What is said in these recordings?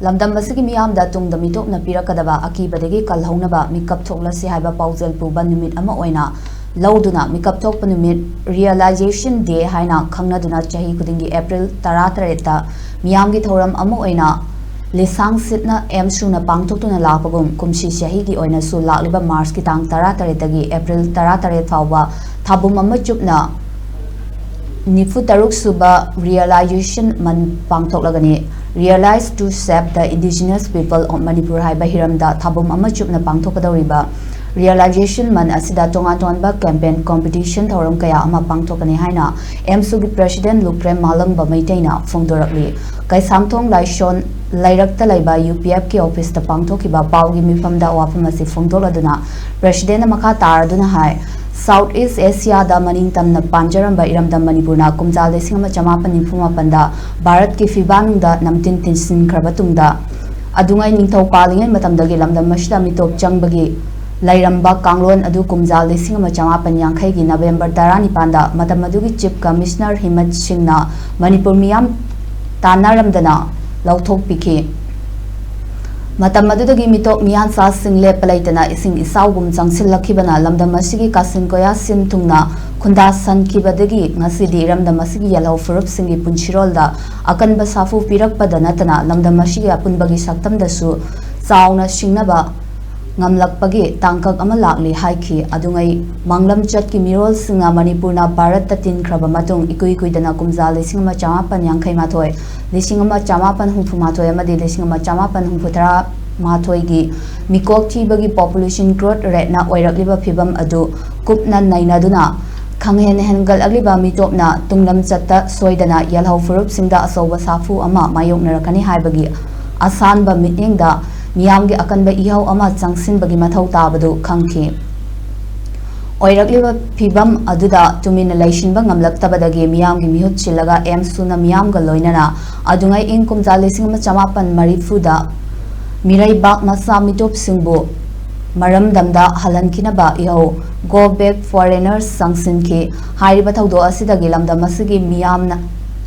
Lamdam asigi meeyam da tungda meetopna pirakkadaba akibadagi kanhounaba Meekap thoklasi haiba paujel puba numit ama oina lauduna Meekap thokpa numit realization day haina khangnaduna chahi kudingi April 13 ta meeyam gi thoram ama oina lisang sitna suna pangthoktuna lakpagum kumsi chahi gi oina su lakliba March ki tang 13 dagi April 13 fawba thabum ama chupna nifu taruk suba realization man pangthoklagani realize to save the indigenous people of Manipur haiba hiramda thabum ama chupna pangthokadawriba realization man asida tonga tonba campaign competition thoram kaya ama pangthokani haina MSU gi president Lukrem Malang ba maitaina phongdorakli kai samthong laishon lairakta laiba UPF ki office ta pangthokiba pawgi mifamda wafam asi phongdoladuna president makha taraduna hai Southeast Asia da maning tamna panjaram ba iramda Manipurna kumjal lesingama chamapan nifuma panda Bharat ki fibanung da namtin tinsin kharbatungda adungai ningthau palingai matamdagi lamdam masida mitop changbagi lairamba kanglon adu kumjal lesingama chamapan yankhai gi November 19 da matamadugi chief commissioner Himat Singhna Manipur meeyam tanaramdana lauthok pikhi Matam madudagi mitop miyan sa single palaitana ising isawgum changsillakhibana lamdam asigi kasin koya sin thungna khunda san kibadagi ngasidi ramdam asigi yalhaw furup singi punchirolda akanba safu pirakpada natana lamdam asigi apunbagi saktamdasu chauna singnaba ngamlakpagi tangkak ama lakli haiki adungai manglam chatki mirol singa Manipurna Bharat ta tin khraba matung ikui kuidana kumjal lesingama chamapan yankhai mathoi lesingama chamapan humfumathoi amadi lesingama chamapan humfuthara mathoi gi mikok thibagi population growth rate na oirakliba phibam adu kupna nainaduna khanghen hengal agliba mitopna tunglam chatta soidana yalhaw furup singda asoba safu ama mayoknarakani haibagi asanba mitengda meeyam gi akanba ihau ama changsin bagi mathau tabadu khangki oirakliba phibam aduda tumina laishinba ngamlaktabadagi meeyam gi mihut chilaga suna meeyam ga loinana adungai inkum jalesing ma chamapan marifuda mirai bak masa mitop singbu maram damda halankinaba ihau go back foreigners sangsinki hairiba thaudo asidagi lamdam asigi meeyamna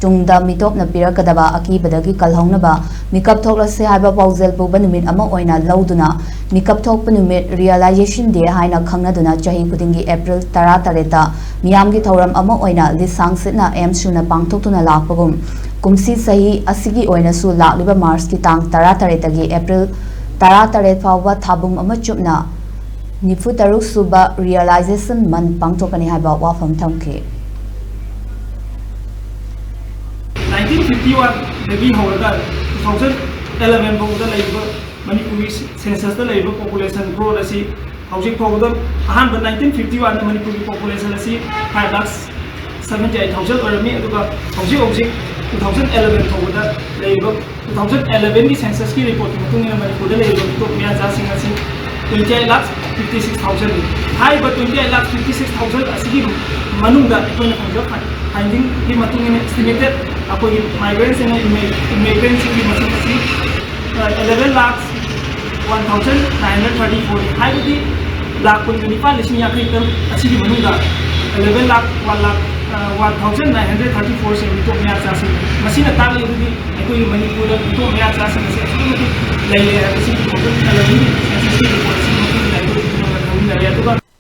tungda meetopna pirakkadaba akibadagi kalhounaba Meekap thoklasi haiba paujel puba numit ama oina lauduna Meekap thokpa numit realization day haina khangnaduna chahi kudingi April 13 ta meeyam gi thoram ama oina lisang sitna suna pangthoktuna lakpagum kumsi sahi asigi oina su lakliba March ki tang 13 tagi April 13 fawba thabum ama chupna nifu taruk suba realization man pangthokani haiba wafam thamki 1951 dagi horaga 2011 bawda laiba Manipuri census da laiba population growth asi hojik bawda ahanba 1951 Manipuri population asi 5,78,000 orami aduga hojik 2011 bawda laiba 2011 ki census ki report ki matungina Manipur da laiba to miya jasing asi 28,56,000 haiba 28,56,000 asigi manungda ikona khangja finding ki matungina estimated apoi migrants and immigrants की मसले से 11,01,934 high बदी लाख पुन निफा लिसिंग या कहीं तर अच्छी की बनूंगा 11,01,934 से मितो में आता से मशीन ताली बदी कोई मणिपुर मितो में आता से ले ले किसी की 2011 सेंसस की रिपोर्ट से मितो में आता है तो